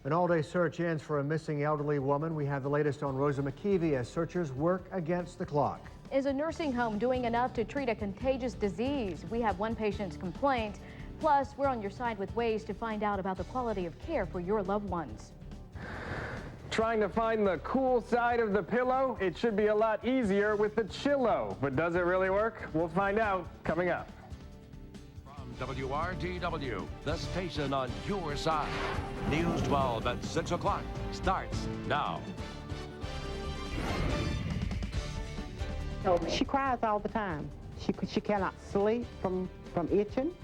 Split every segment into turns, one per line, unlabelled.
An all-day search ends for a missing elderly woman. We have the latest on Rosa McKeevy as searchers work against the clock.
Is a nursing home doing enough to treat a contagious disease? We have one patient's complaint. Plus, we're on your side with ways to find out about the quality of care for your loved ones.
Trying to find the cool side of the pillow? It should be a lot easier with the Chillo. But does it really work? We'll find out coming up.
From WRDW, the station on your side. News 12 at 6 o'clock starts now.
She cries all the time. She cannot sleep from itching.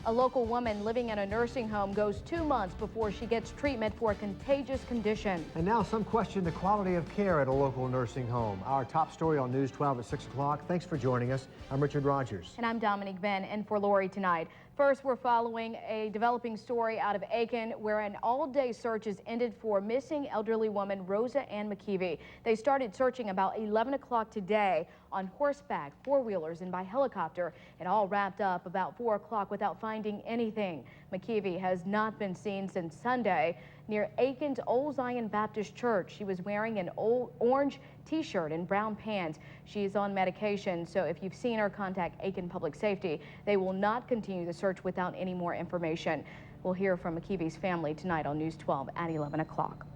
A local woman living in a nursing home goes 2 months before she gets treatment for a contagious condition.
And now some question the quality of care at a local nursing home. Our top story on News 12 at 6 o'clock. Thanks for joining us. I'm Richard Rogers.
And I'm Dominique Ben, in for Lori tonight. First, we're following a developing story out of Aiken where an all-day search has ended for missing elderly woman Rosa Ann McKeevy. They started searching about 11 o'clock today on horseback, four-wheelers, and by helicopter. It all wrapped up about 4 o'clock without finding anything. McKeevy has not been seen since Sunday near Aiken's Old Zion Baptist Church. She was wearing an orange t-shirt and brown pants. She is on medication, so if you've seen her, contact Aiken Public Safety. They will not continue the search without any more information. We'll hear from McKeevy's family tonight on News 12 at 11 o'clock.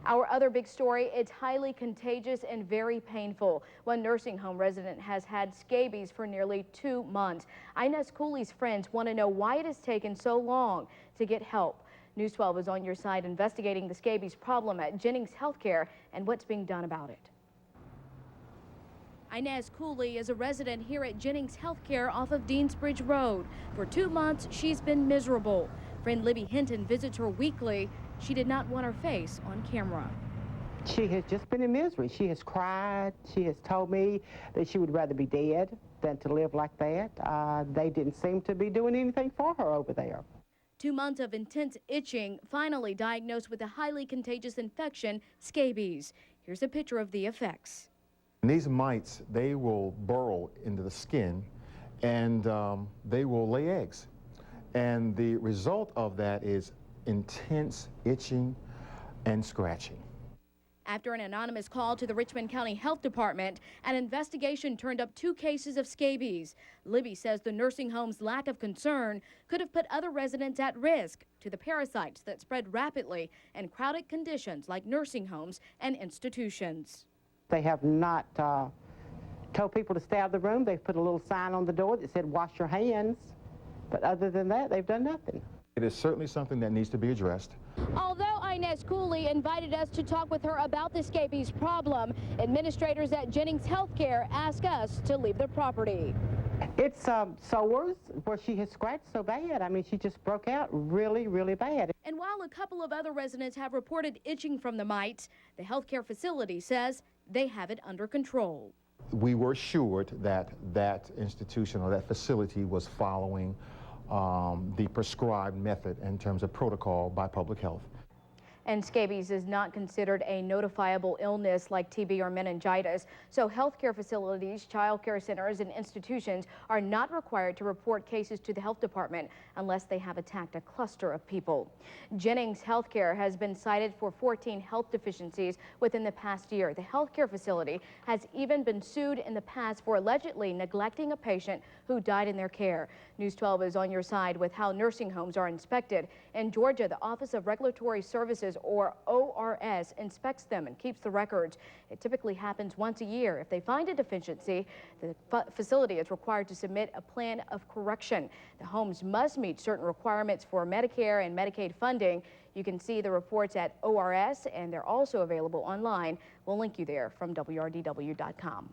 Our other big story, it's highly contagious and very painful. One nursing home resident has had scabies for nearly 2 months. Inez Cooley's friends want to know why it has taken so long to get help. News 12 is on your side investigating the scabies problem at Jennings Healthcare and what's being done about it. Inez Cooley is a resident here at Jennings Healthcare off of Deansbridge Road. For 2 months, she's been miserable. Friend Libby Hinton visits her weekly. She did not want her face on camera.
She has just been in misery. She has cried. She has told me that she would rather be dead than to live like that. They didn't seem to be doing anything for her over there.
2 months of intense itching, finally diagnosed with a highly contagious infection, scabies. Here's a picture of the effects.
These mites, they will burrow into the skin and they will lay eggs. And the result of that is intense itching and scratching.
After an anonymous call to the Richmond County Health Department, an investigation turned up 2 cases of scabies. Libby says the nursing home's lack of concern could have put other residents at risk to the parasites that spread rapidly in crowded conditions like nursing homes and institutions.
They have not told people to stay out of the room. They've put a little sign on the door that said, "Wash your hands." But other than that, they've done nothing.
It is certainly something that needs to be addressed.
Although Inez Cooley invited us to talk with her about the scabies problem, administrators at Jennings Healthcare asked us to leave the property.
It's sores where she has scratched so bad. I mean, she just broke out really, really bad.
And while a couple of other residents have reported itching from the mites, the healthcare facility says they have it under control.
We were assured that that institution or that facility was following the prescribed method in terms of protocol by public health.
And scabies is not considered a notifiable illness like TB or meningitis. So healthcare facilities, child care centers, and institutions are not required to report cases to the health department unless they have attacked a cluster of people. Jennings Healthcare has been cited for 14 health deficiencies within the past year. The healthcare facility has even been sued in the past for allegedly neglecting a patient who died in their care. News 12 is on your side with how nursing homes are inspected. In Georgia, the Office of Regulatory Services, or ORS, inspects them and keeps the records. It typically happens once a year. If they find a deficiency, the facility is required to submit a plan of correction. The homes must meet certain requirements for Medicare and Medicaid funding. You can see the reports at ORS, and they're also available online. We'll link you there from WRDW.com.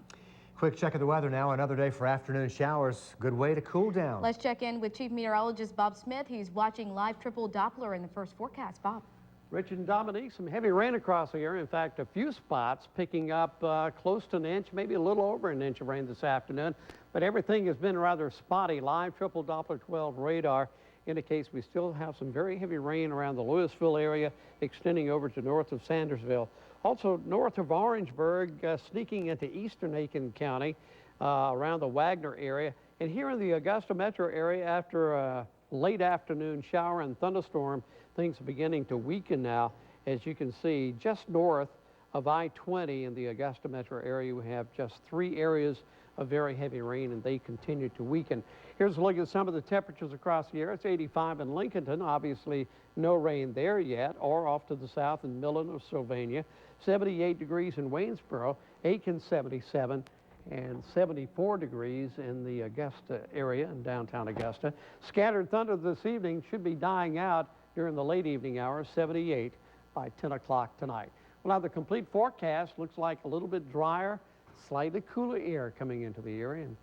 Quick check of the weather now. Another day for afternoon showers. Good way to cool down.
Let's check in with Chief Meteorologist Bob Smith. He's watching live triple Doppler in the first forecast. Bob.
Richard and Dominique, some heavy rain across the area. In fact, a few spots picking up close to an inch, maybe a little over an inch of rain this afternoon. But everything has been rather spotty. Live triple Doppler 12 radar indicates we still have some very heavy rain around the Louisville area, extending over to north of Sandersville. Also north of Orangeburg, sneaking into eastern Aiken County, around the Wagner area. And here in the Augusta metro area, after a late afternoon shower and thunderstorm, things are beginning to weaken now. As you can see, just north of I-20 in the Augusta metro area, we have just 3 areas of very heavy rain, and they continue to weaken. Here's a look at some of the temperatures across the area. It's 85 in Lincolnton, obviously no rain there yet, or off to the south in Millen or Sylvania. 78 degrees in Waynesboro, Aiken 77, and 74 degrees in the Augusta area in downtown Augusta. Scattered thunder this evening should be dying out during the late evening hours, 78 by 10 o'clock tonight. We'll have the complete forecast. Looks like a little bit drier, slightly cooler air coming into the area, and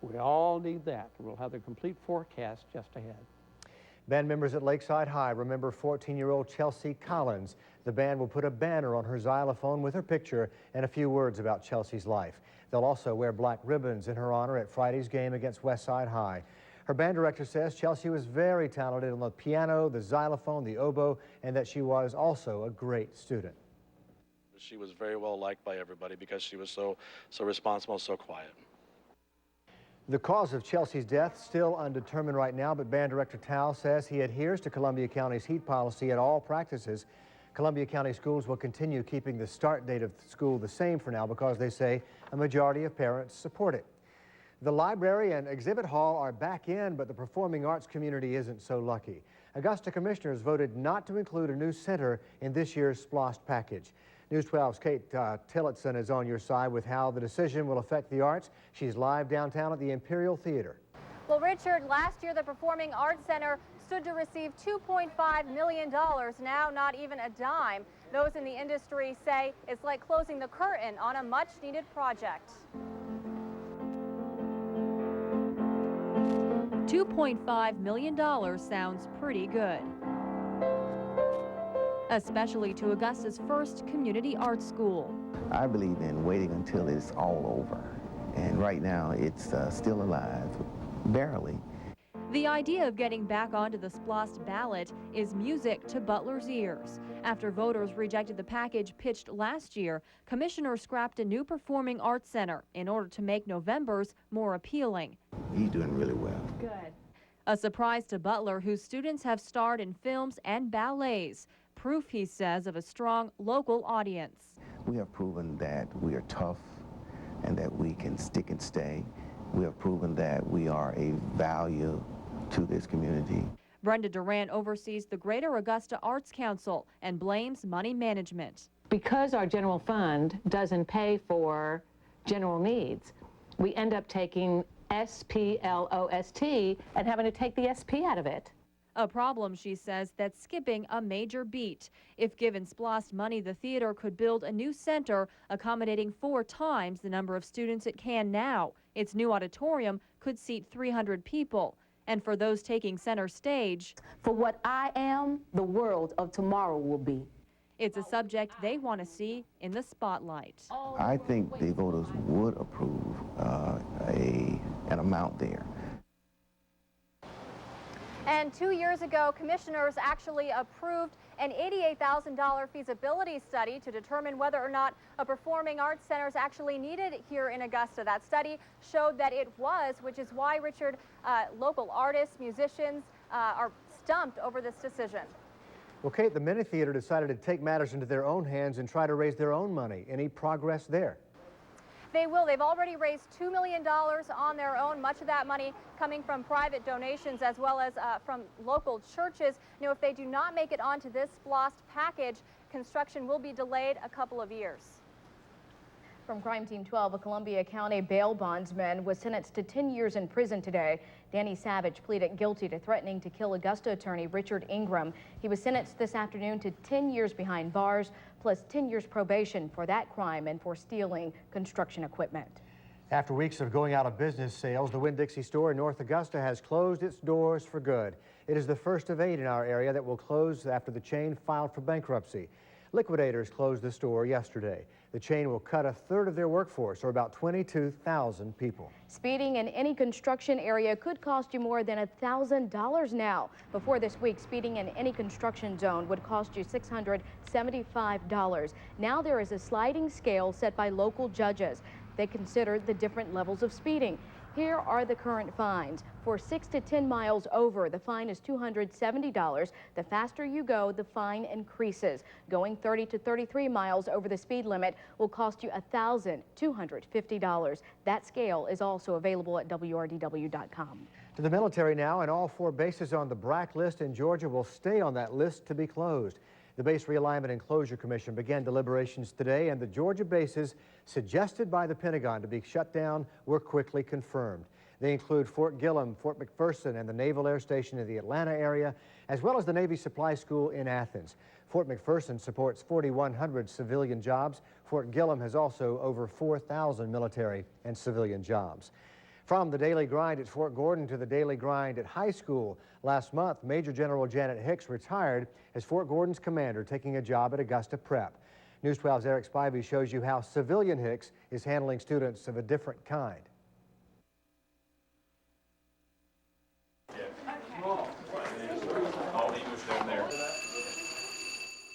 we all need that. We'll have the complete forecast just ahead.
Band members at Lakeside High remember 14-year-old Chelsea Collins. The band will put a banner on her xylophone with her picture and a few words about Chelsea's life. They'll also wear black ribbons in her honor at Friday's game against Westside High. Her band director says Chelsea was very talented on the piano, the xylophone, the oboe, and that she was also a great student.
She was very well liked by everybody because she was so responsible, so quiet.
The cause of Chelsea's death still undetermined right now, but band director Tao says he adheres to Columbia County's heat policy at all practices. Columbia County schools will continue keeping the start date of school the same for now because they say a majority of parents support it. The library and exhibit hall are back in, but the performing arts community isn't so lucky. Augusta commissioners voted not to include a new center in this year's SPLOST package. News 12's Kate Tillotson is on your side with how the decision will affect the arts. She's live downtown at the Imperial Theater.
Well, Richard, last year the Performing Arts Center stood to receive $2.5 million, now not even a dime. Those in the industry say it's like closing the curtain on a much-needed project.
$2.5 million sounds pretty good, especially to Augusta's first community art school.
I believe in waiting until it's all over, and right now it's still alive, barely.
The idea of getting back onto the SPLOST ballot is music to Butler's ears. After voters rejected the package pitched last year, commissioners scrapped a new performing arts center in order to make November's more appealing.
He's doing really well.
Good. A surprise to Butler, whose students have starred in films and ballets. Proof, he says, of a strong local audience.
We have proven that we are tough and that we can stick and stay. We have proven that we are a value to this community.
Brenda Durant oversees the Greater Augusta Arts Council and blames money management.
Because our general fund doesn't pay for general needs, we end up taking SPLOST and having to take the SP out of it.
A problem, she says, that's skipping a major beat. If given SPLOST money, the theater could build a new center accommodating 4 times the number of students it can now. Its new auditorium could seat 300 people. And for those taking center stage,
for what I am, the world of tomorrow will be.
It's a subject they want to see in the spotlight.
I think the voters would approve an amount there.
And 2 years ago, commissioners actually approved an $88,000 feasibility study to determine whether or not a performing arts center is actually needed here in Augusta. That study showed that it was, which is why, Richard, local artists, musicians are stumped over this decision.
Well, Kate, the Mini Theater decided to take matters into their own hands and try to raise their own money. Any progress there?
They will. They've already raised $2 million on their own, much of that money coming from private donations as well as from local churches. Now, if they do not make it onto this SPLOST package, construction will be delayed a couple of years.
From Crime Team 12, a Columbia County bail bondsman was sentenced to 10 years in prison today. Danny Savage pleaded guilty to threatening to kill Augusta attorney Richard Ingram. He was sentenced this afternoon to 10 years behind bars, plus 10 years probation for that crime and for stealing construction equipment.
After weeks of going out of business sales, the Winn-Dixie store in North Augusta has closed its doors for good. It is the first of 8 in our area that will close after the chain filed for bankruptcy. Liquidators closed the store yesterday. The chain will cut 1/3 of their workforce, or about 22,000 people.
Speeding in any construction area could cost you more than $1,000 now. Before this week, speeding in any construction zone would cost you $675. Now there is a sliding scale set by local judges. They consider the different levels of speeding. Here are the current fines. For 6 to 10 miles over, the fine is $270. The faster you go, the fine increases. Going 30 to 33 miles over the speed limit will cost you $1,250. That scale is also available at WRDW.com.
To the military now, and all 4 bases on the BRAC list in Georgia will stay on that list to be closed. The Base Realignment and Closure Commission began deliberations today, and the Georgia bases suggested by the Pentagon to be shut down were quickly confirmed. They include Fort Gillem, Fort McPherson, and the Naval Air Station in the Atlanta area, as well as the Navy Supply School in Athens. Fort McPherson supports 4,100 civilian jobs. Fort Gillem has also over 4,000 military and civilian jobs. From the daily grind at Fort Gordon to the daily grind at high school, last month, Major General Janet Hicks retired as Fort Gordon's commander, taking a job at Augusta Prep. News 12's Eric Spivey shows you how civilian Hicks is handling students of a different kind.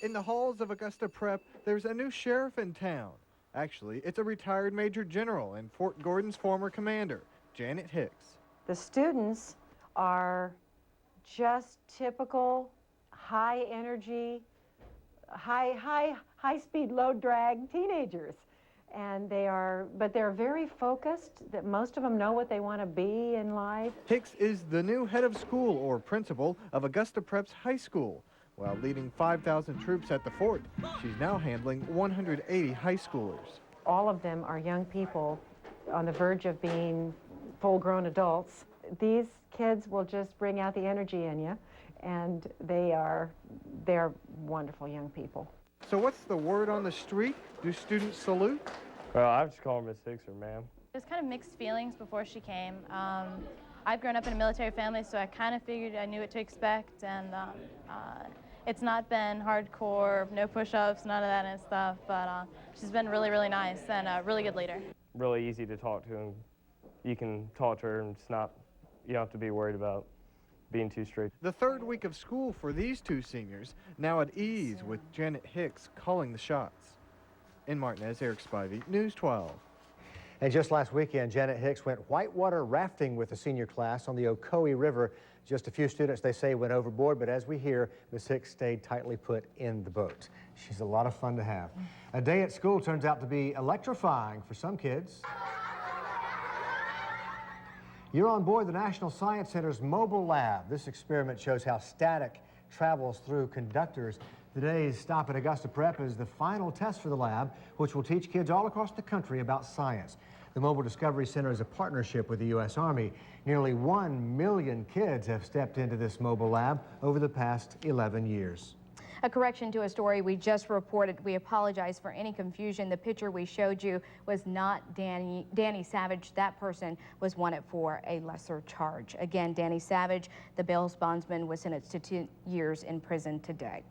In the halls of Augusta Prep, there's a new sheriff in town. Actually, it's a retired Major General and Fort Gordon's former commander, Janet Hicks.
The students are just typical high energy, high speed, low drag teenagers. And but they're very focused, that most of them know what they want to be in life.
Hicks is the new head of school or principal of Augusta Prep's high school. While leading 5,000 troops at the fort, she's now handling 180 high schoolers.
All of them are young people on the verge of being full-grown adults. These kids will just bring out the energy in you, and they're wonderful young people.
So what's the word on the street? Do students salute?
Well, I just call her Miss Hicks or ma'am.
There's kind of mixed feelings before she came. I've grown up in a military family, so I kind of figured I knew what to expect, and it's not been hardcore, no push-ups, none of that and stuff, but she's been really, really nice and a really good leader.
Really easy to talk to, and you can talk to her, and you don't have to be worried about being too strict.
The third week of school for these 2 seniors, now at ease with Janet Hicks calling the shots. In Martinez, Eric Spivey, News 12.
And just last weekend, Janet Hicks went whitewater rafting with the senior class on the Ocoee River. Just a few students, they say, went overboard, but as we hear, Ms. Hicks stayed tightly put in the boat. She's a lot of fun to have. A day at school turns out to be electrifying for some kids. You're on board the National Science Center's mobile lab. This experiment shows how static travels through conductors. Today's stop at Augusta Prep is the final test for the lab, which will teach kids all across the country about science. The Mobile Discovery Center is a partnership with the U.S. Army. Nearly 1 million kids have stepped into this mobile lab over the past 11 years.
A correction to a story we just reported. We apologize for any confusion. The picture we showed you was not Danny Savage. That person was wanted for a lesser charge. Again, Danny Savage, the bail bondsman, was sentenced to 2 years in prison today.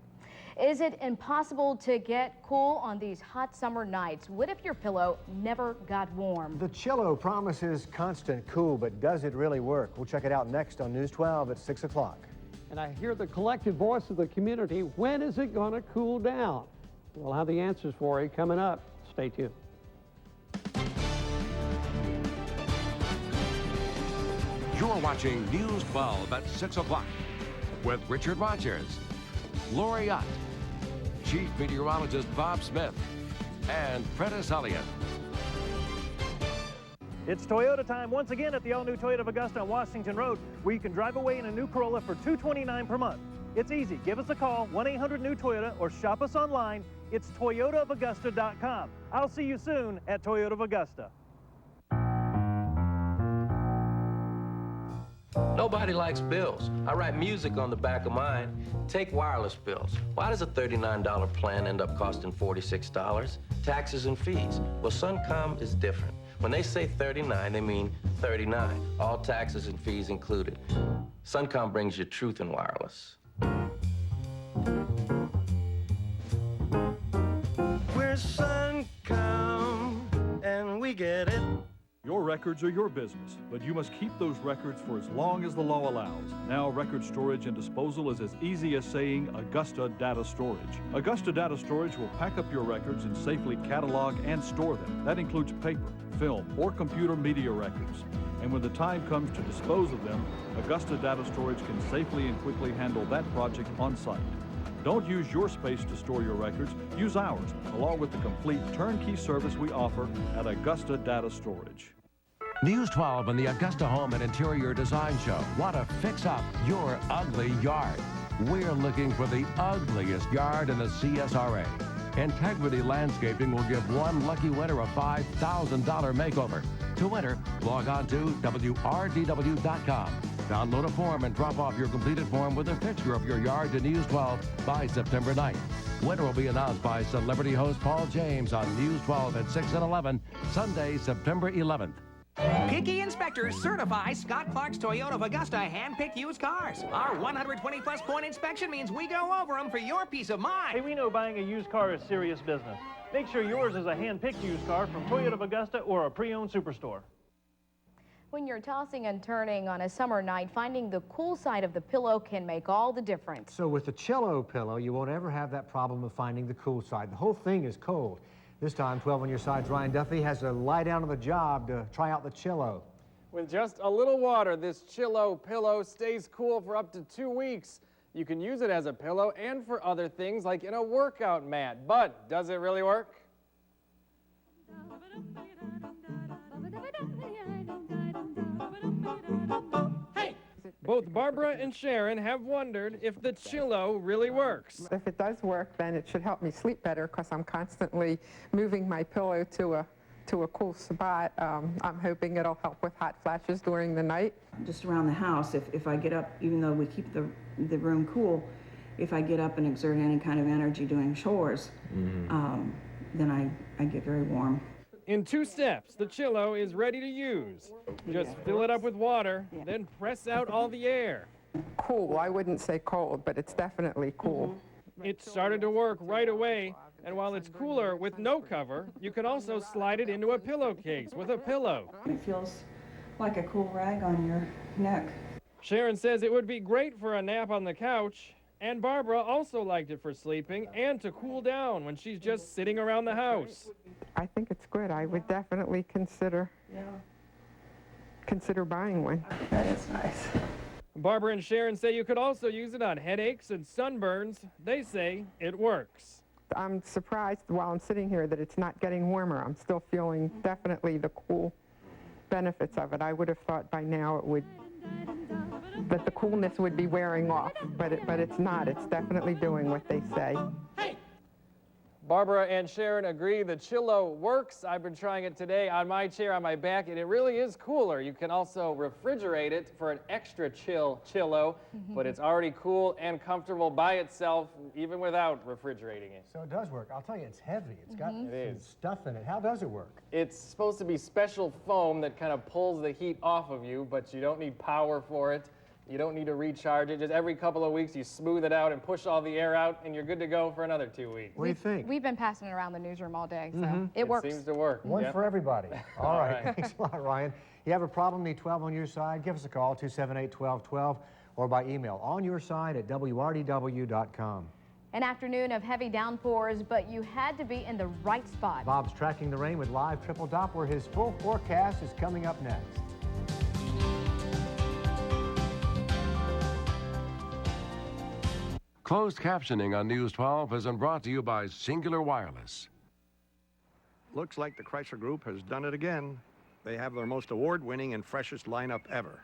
Is it impossible to get cool on these hot summer nights? What if your pillow never got warm?
The Chillo promises constant cool, but does it really work? We'll check it out next on News 12 at 6 o'clock.
And I hear the collective voice of the community. When is it going to cool down? We'll have the answers for you coming up. Stay tuned.
You're watching News 12 at 6 o'clock with Richard Rogers, Lori Ott, Chief Meteorologist Bob Smith, and Prentice Elliott.
It's Toyota time once again at the all-new Toyota of Augusta on Washington Road, where you can drive away in a new Corolla for $229 per month. It's easy. Give us a call, 1-800-NEW-TOYOTA, or shop us online. It's toyotaofaugusta.com. I'll see you soon at Toyota of Augusta.
Nobody likes bills. I write music on the back of mine. Take wireless bills. Why does a $39 plan end up costing $46? Taxes and fees. Well, Suncom is different. When they say 39, they mean 39. All taxes and fees included. Suncom brings you truth in wireless.
We're Suncom, and we get it.
Your records are your business, but you must keep those records for as long as the law allows. Now, record storage and disposal is as easy as saying Augusta Data Storage. Augusta Data Storage will pack up your records and safely catalog and store them. That includes paper, film, or computer media records. And when the time comes to dispose of them, Augusta Data Storage can safely and quickly handle that project on site. Don't use your space to store your records. Use ours, along with the complete turnkey service we offer at Augusta Data Storage.
News 12 and the Augusta Home and Interior Design Show want to fix up your ugly yard. We're looking for the ugliest yard in the CSRA. Integrity Landscaping will give one lucky winner a $5,000 makeover. To enter, log on to WRDW.com. Download a form and drop off your completed form with a picture of your yard to News 12 by September 9th. Winner will be announced by celebrity host Paul James on News 12 at 6 and 11, Sunday, September 11th.
Picky inspectors certify Scott Clark's Toyota of Augusta hand-picked used cars. Our 120-plus point inspection means we go over them for your peace of mind.
Hey, we know buying a used car is serious business. Make sure yours is a hand-picked used car from Toyota of Augusta or a pre-owned superstore.
When you're tossing and turning on a summer night, finding the cool side of the pillow can make all the difference.
So with the Chillo pillow, you won't ever have that problem of finding the cool side. The whole thing is cold. This time, 12 on your side's Ryan Duffy has to lie down on the job to try out the Chillo.
With just a little water, this Chillo pillow stays cool for up to 2 weeks. You can use it as a pillow and for other things like in a workout mat. But does it really work? Both Barbara and Sharon have wondered if the Chillo really works.
If it does work, then it should help me sleep better because I'm constantly moving my pillow to a cool spot. I'm hoping it'll help with hot flashes during the night.
Just around the house, if I get up, even though we keep the room cool, if I get up and exert any kind of energy doing chores, then I get very warm.
In 2 steps, the Chillo is ready to use. Just fill it up with water, then press out all the air.
Cool, I wouldn't say cold, but it's definitely cool.
It started to work right away, and while it's cooler with no cover, you can also slide it into a pillowcase with a pillow.
It feels like a cool rag on your neck.
Sharon says it would be great for a nap on the couch, and Barbara also liked it for sleeping and to cool down when she's just sitting around the house.
I think it's good. I would definitely consider buying one.
That is nice.
Barbara and Sharon say you could also use it on headaches and sunburns. They say it works.
I'm surprised while I'm sitting here that it's not getting warmer. I'm still feeling definitely the cool benefits of it. I would have thought by now that the coolness would be wearing off, but it's not. It's definitely doing what they say.
Barbara and Sharon agree the Chillo works. I've been trying it today on my chair on my back, and it really is cooler. You can also refrigerate it for an extra chill Chillo, but it's already cool and comfortable by itself, even without refrigerating it.
So it does work. I'll tell you, it's heavy. It's got some stuff in it. How does it work?
It's supposed to be special foam that kind of pulls the heat off of you, but you don't need power for it. You don't need to recharge it. Just every couple of weeks, you smooth it out and push all the air out, and you're good to go for another 2 weeks.
What do you think?
We've been passing it around the newsroom all day, so it works.
It seems to work.
One for everybody. All right. Thanks a lot, Ryan. You have a problem, need 12 on your side? Give us a call, 278-1212, or by email, onyourside@WRDW.com.
An afternoon of heavy downpours, but you had to be in the right spot.
Bob's tracking the rain with live triple Doppler. His full forecast is coming up next.
Closed captioning on News 12 has been brought to you by Singular Wireless.
Looks like the Chrysler Group has done it again. They have their most award-winning and freshest lineup ever.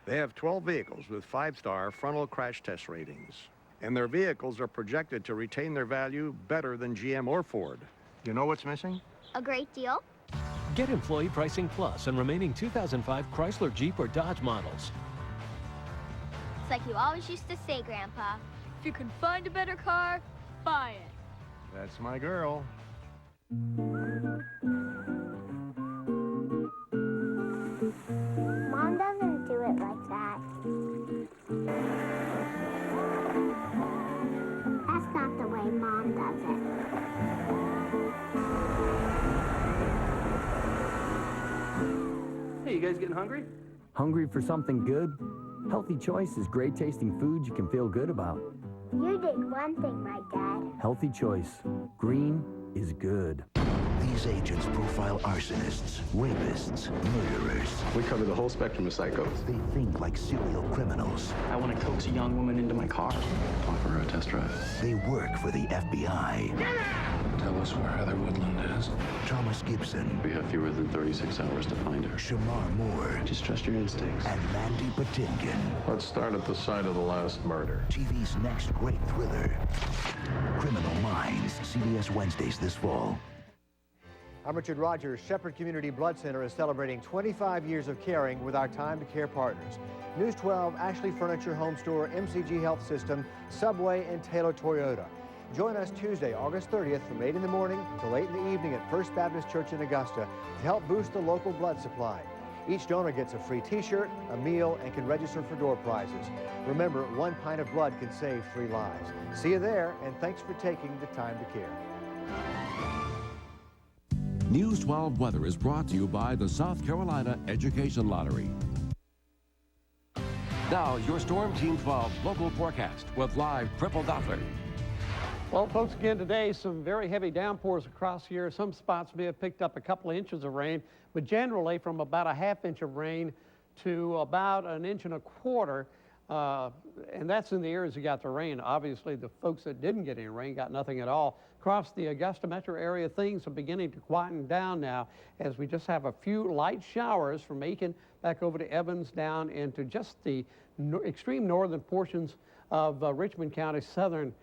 They have 12 vehicles with 5-star frontal crash test ratings. And their vehicles are projected to retain their value better than GM or Ford. You know what's missing?
A great deal.
Get Employee Pricing Plus on remaining 2005 Chrysler, Jeep, or Dodge models.
It's like you always used to say, Grandpa. If you can find a better car, buy it.
That's my girl.
Mom doesn't do it like that. That's not the way Mom does it.
Hey, you guys getting hungry?
Hungry for something good? Healthy Choice is great tasting food you can feel good about.
You did one thing right, Dad.
Healthy Choice. Green is good.
These agents profile arsonists, rapists, murderers.
We cover the whole spectrum of psychos.
They think like serial criminals.
I want to coax a young woman into my car. Offer her a test drive.
They work for the FBI.
Tell us where Heather Woodland is.
Thomas Gibson.
We have fewer than 36 hours to find her.
Shamar Moore.
Just trust your instincts.
And Mandy Patinkin.
Let's start at the site of the last murder.
TV's next great thriller. Criminal Minds. CBS Wednesdays this fall.
I'm Richard Rogers. Shepherd Community Blood Center is celebrating 25 years of caring with our Time to Care partners. News 12, Ashley Furniture Home Store, MCG Health System, Subway, and Taylor Toyota. Join us Tuesday, August 30th from 8 in the morning until 8 in the evening at First Baptist Church in Augusta to help boost the local blood supply. Each donor gets a free t-shirt, a meal, and can register for door prizes. Remember, 1 pint of blood can save 3 lives. See you there, and thanks for taking the time to care.
News 12 weather is brought to you by the South Carolina Education Lottery. Now, your Storm Team 12 local forecast with live triple Doppler.
Well, folks, again today, some very heavy downpours across here. Some spots may have picked up a couple of inches of rain, but generally from about a ½ inch of rain to about 1.25 inches. And that's in the areas that got the rain. Obviously, the folks that didn't get any rain got nothing at all. Across the Augusta metro area, things are beginning to quieten down now as we just have a few light showers from Aiken back over to Evans down into just the extreme northern portions of Richmond County, southern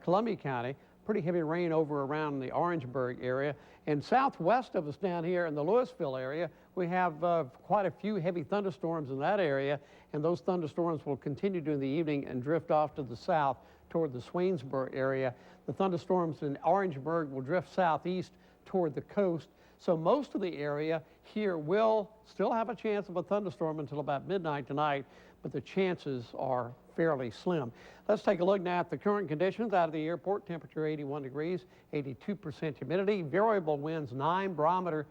Columbia County. Pretty heavy rain over around the Orangeburg area. And southwest of us down here in the Louisville area, we have quite a few heavy thunderstorms in that area, and those thunderstorms will continue during the evening and drift off to the south toward the Swainsboro area. The thunderstorms in Orangeburg will drift southeast toward the coast. So most of the area here will still have a chance of a thunderstorm until about midnight tonight, but the chances are fairly slim. Let's take a look now at the current conditions out of the airport. Temperature 81 degrees, 82% humidity, variable winds 9, barometer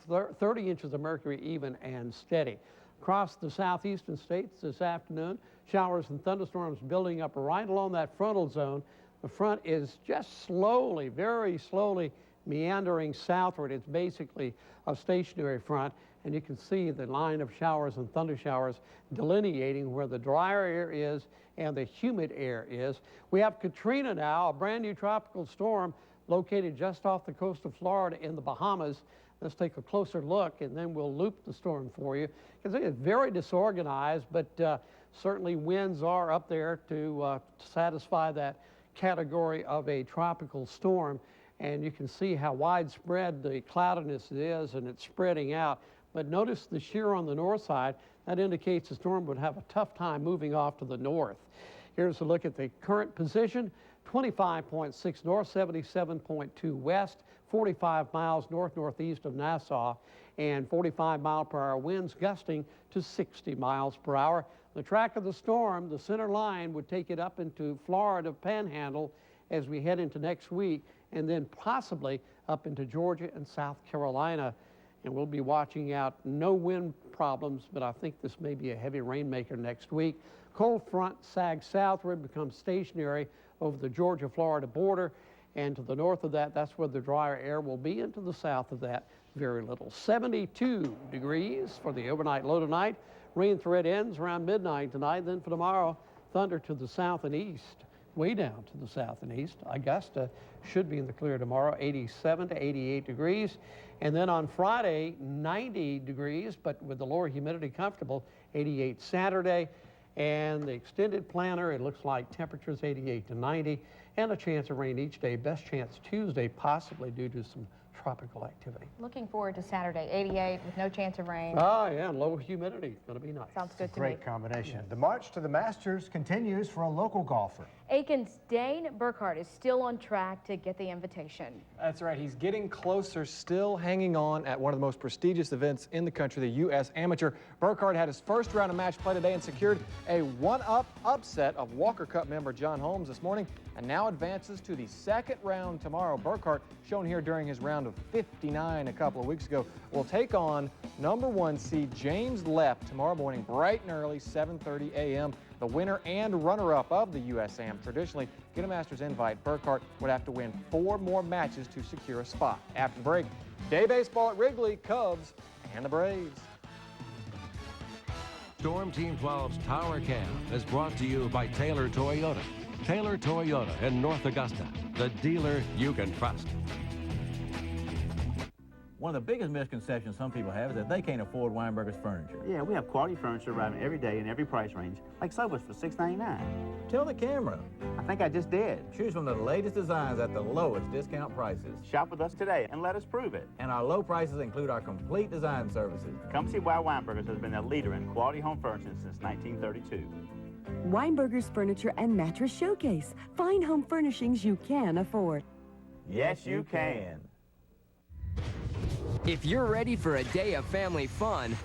30 inches of mercury, even and steady. Across the southeastern states this afternoon, showers and thunderstorms building up right along that frontal zone. The front is just slowly, very slowly meandering southward. It's basically a stationary front, and you can see the line of showers and thunder showers delineating where the drier air is and the humid air is. We have Katrina now, a brand new tropical storm located just off the coast of Florida in the Bahamas. Let's take a closer look, and then we'll loop the storm for you. It's very disorganized, but certainly winds are up there to satisfy that category of a tropical storm. And you can see how widespread the cloudiness is, and it's spreading out. But notice the shear on the north side. That indicates the storm would have a tough time moving off to the north. Here's a look at the current position. 25.6 north, 77.2 west, 45 miles north-northeast of Nassau, and 45-mile-per-hour winds gusting to 60 miles per hour. The track of the storm, the center line, would take it up into Florida Panhandle as we head into next week, and then possibly up into Georgia and South Carolina. And we'll be watching out. No wind problems, but I think this may be a heavy rainmaker next week. Cold front sags southward, becomes stationary over the Georgia-Florida border, and to the north of that, that's where the drier air will be, and to the south of that, very little. 72 degrees for the overnight low tonight. Rain threat ends around midnight tonight. Then for tomorrow, thunder to the south and east, way down to the south and east. Augusta should be in the clear tomorrow, 87 to 88 degrees. And then on Friday, 90 degrees, but with the lower humidity comfortable, 88 Saturday. And the extended planner, it looks like temperatures 88 to 90, and a chance of rain each day. Best chance Tuesday, possibly due to some tropical activity.
Looking forward to Saturday, 88 with no chance of rain.
Oh, yeah, and low humidity. Going to be nice.
Sounds good to me.
Great combination. The march to the Masters continues for a local golfer.
Aiken's Dane Burkhart is still on track to get the invitation.
That's right. He's getting closer, still hanging on at one of the most prestigious events in the country, the U.S. Amateur. Burkhart had his first round of match play today and secured a one-up upset of Walker Cup member John Holmes this morning, and now advances to the second round tomorrow. Burkhart, shown here during his round of 59 a couple of weeks ago, will take on #1 seed James Lepp tomorrow morning, bright and early, 7:30 a.m. the winner and runner-up of the USAM. Traditionally, get a Masters invite, Burkhart would have to win 4 more matches to secure a spot. After the break, day baseball at Wrigley, Cubs and the Braves.
Storm Team 12's Tower Cam is brought to you by Taylor Toyota. Taylor Toyota in North Augusta, the dealer you can trust.
One of the biggest misconceptions some people have is that they can't afford Weinberger's furniture.
Yeah, we have quality furniture arriving every day in every price range, like sofas for $6.99.
Tell the camera.
I think I just did.
Choose from the latest designs at the lowest discount prices.
Shop with us today and let us prove it.
And our low prices include our complete design services.
Come see why Weinberger's has been a leader in quality home furnishing since 1932.
Weinberger's Furniture and Mattress Showcase. Fine home furnishings you can afford.
Yes, you can.
If you're ready for a day of family fun,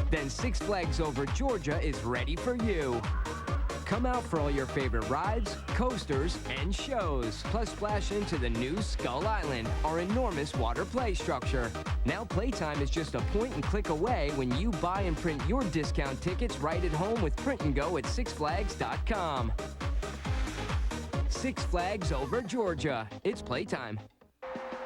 then Six Flags Over Georgia is ready for you. Come out for all your favorite rides, coasters, and shows. Plus splash into the new Skull Island, our enormous water play structure. Now playtime is just a point and click away when you buy and print your discount tickets right at home with Print and Go at sixflags.com. Six Flags Over Georgia. It's playtime.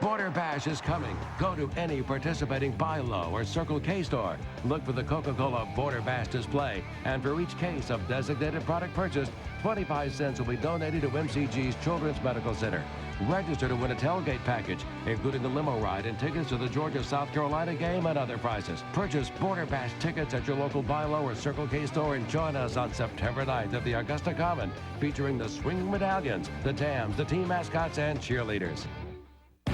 Border Bash is coming. Go to any participating Buy Low or Circle K store. Look for the Coca-Cola Border Bash display. And for each case of designated product purchased, 25 cents will be donated to MCG's Children's Medical Center. Register to win a tailgate package, including a limo ride and tickets to the Georgia-South Carolina game and other prizes. Purchase Border Bash tickets at your local Buy Low or Circle K store and join us on September 9th at the Augusta Common, featuring the Swing Medallions, the TAMs, the team mascots, and cheerleaders.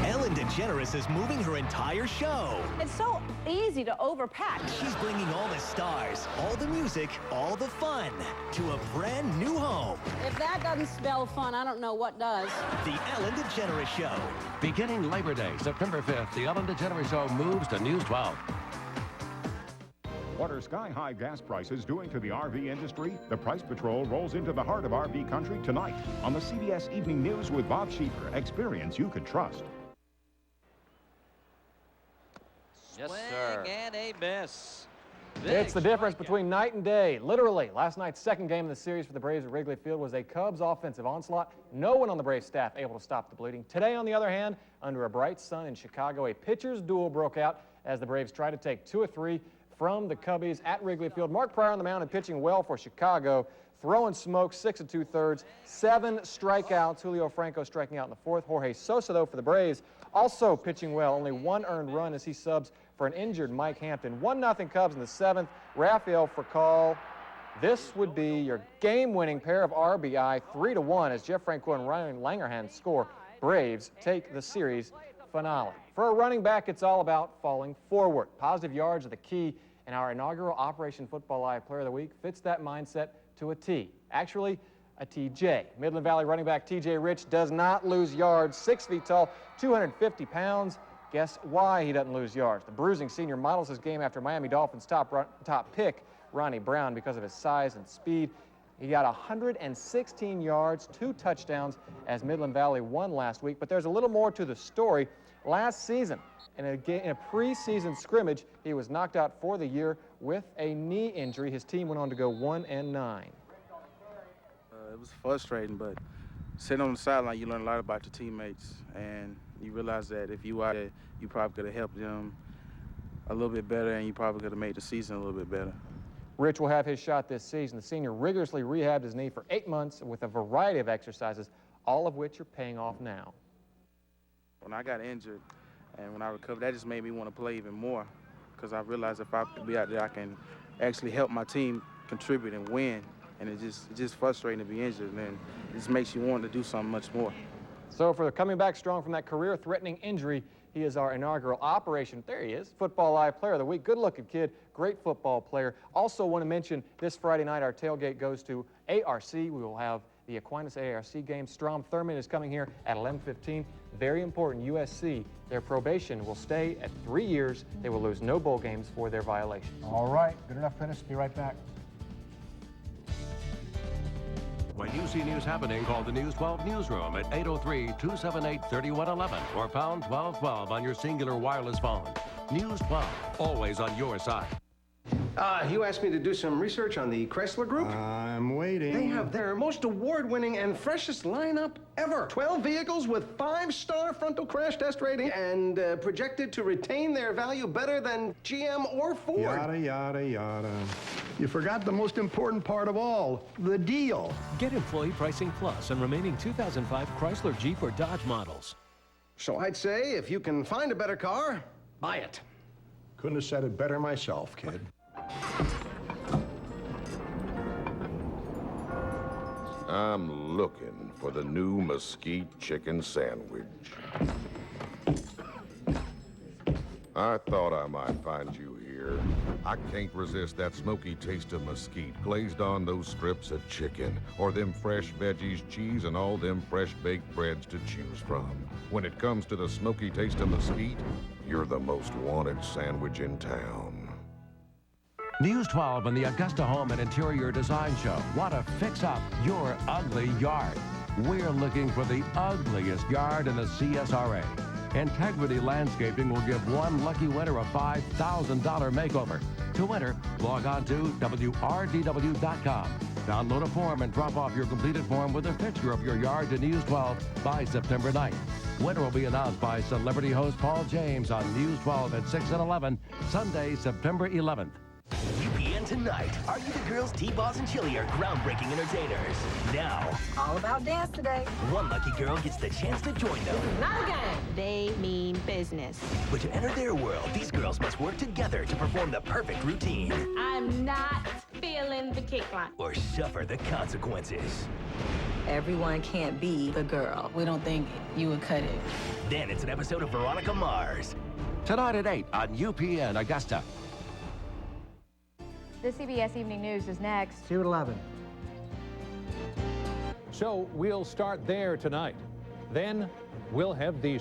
Ellen DeGeneres is moving her entire show.
It's so easy to overpack.
She's bringing all the stars, all the music, all the fun to a brand new home.
If that doesn't spell fun, I don't know what does.
The Ellen DeGeneres Show.
Beginning Labor Day, September 5th, the Ellen DeGeneres Show moves to News 12.
What are sky-high gas prices doing to the RV industry? The Price Patrol rolls into the heart of RV country tonight on the CBS Evening News with Bob Schieffer. Experience you can trust.
Yes, sir.
And a miss.
It's the difference between night and day. Literally, last night's second game in the series for the Braves at Wrigley Field was a Cubs offensive onslaught. No one on the Braves staff able to stop the bleeding. Today, on the other hand, under a bright sun in Chicago, a pitcher's duel broke out as the Braves tried to take 2 of 3 from the Cubbies at Wrigley Field. Mark Pryor on the mound and pitching well for Chicago, throwing smoke 6 2/3, 7 strikeouts. Julio Franco striking out in the 4th. Jorge Sosa, though, for the Braves, also pitching well. Only 1 earned run as he subs for an injured Mike Hampton. 1-0 Cubs in the 7th. Rafael Furcal. This would be your game-winning pair of RBI, 3-1, as Jeff Franco and Ryan Langerhans score. Braves take the series finale. For a running back, it's all about falling forward. Positive yards are the key, and our inaugural Operation Football Live Player of the Week fits that mindset to a T. Actually, a TJ. Midland Valley running back TJ Rich does not lose yards. 6 feet tall, 250 pounds. Guess why he doesn't lose yards? The bruising senior models his game after Miami Dolphins top pick, Ronnie Brown, because of his size and speed. He got 116 yards, 2 touchdowns as Midland Valley won last week. But there's a little more to the story. Last season, in a preseason scrimmage, he was knocked out for the year with a knee injury. His team went on to go 1-9.
It was frustrating, but sitting on the sideline, you learn a lot about your teammates, and you realize that if you out there, you probably could have helped them a little bit better, and you probably could have made the season a little bit better.
Rich will have his shot this season. The senior rigorously rehabbed his knee for 8 months with a variety of exercises, all of which are paying off now.
When I got injured and when I recovered, that just made me want to play even more, because I realized if I could be out there, I can actually help my team contribute and win. And it's just frustrating to be injured, and it just makes you want to do something much more.
So for coming back strong from that career-threatening injury, he is our inaugural Operation, there he is, Football Live Player of the Week. Good-looking kid, great football player. Also want to mention this Friday night, our tailgate goes to ARC. We will have the Aquinas ARC game. Strom Thurmond is coming here at 11:15. Very important, USC, their probation will stay at 3 years. They will lose no bowl games for their violations.
All right, good enough, Prentice. Be right back.
When you see news happening, call the News 12 newsroom at 803-278-3111 or pound 1212 on your singular wireless phone. News 12, always on your side.
You asked me to do some research on the Chrysler Group?
I'm waiting.
They have their most award-winning and freshest lineup ever. 12 vehicles with 5-star frontal crash test rating and projected to retain their value better than GM or Ford.
Yada, yada, yada. You forgot the most important part of all, the deal.
Get Employee Pricing Plus on remaining 2005 Chrysler, Jeep, or Dodge models.
So I'd say if you can find a better car, buy it.
Couldn't have said it better myself, kid.
I'm looking for the new mesquite chicken sandwich. I thought I might find you here. I can't resist that smoky taste of mesquite glazed on those strips of chicken, or them fresh veggies, cheese, and all them fresh baked breads to choose from. When it comes to the smoky taste of mesquite, you're the most wanted sandwich in town.
News 12 and the Augusta Home and Interior Design Show want to fix up your ugly yard. We're looking for the ugliest yard in the CSRA. Integrity Landscaping will give one lucky winner a $5,000 makeover. To enter, log on to WRDW.com. Download a form and drop off your completed form with a picture of your yard to News 12 by September 9th. Winner will be announced by celebrity host Paul James on News 12 at 6 and 11, Sunday, September 11th.
UPN tonight. Are You the Girls? T-Boz and Chillo are groundbreaking entertainers. Now,
All about dance today.
one lucky girl gets the chance to join them.
Not a game. They mean business.
But to enter their world, these girls must work together to perform the perfect routine
I'm not feeling the kick line.
or suffer the consequences.
Everyone can't be the girl. We don't think you would cut it.
Then it's an episode of Veronica Mars.
Tonight at 8 on UPN Augusta.
The CBS Evening News is next.
2 at 11.
So we'll start there tonight. Then we'll have the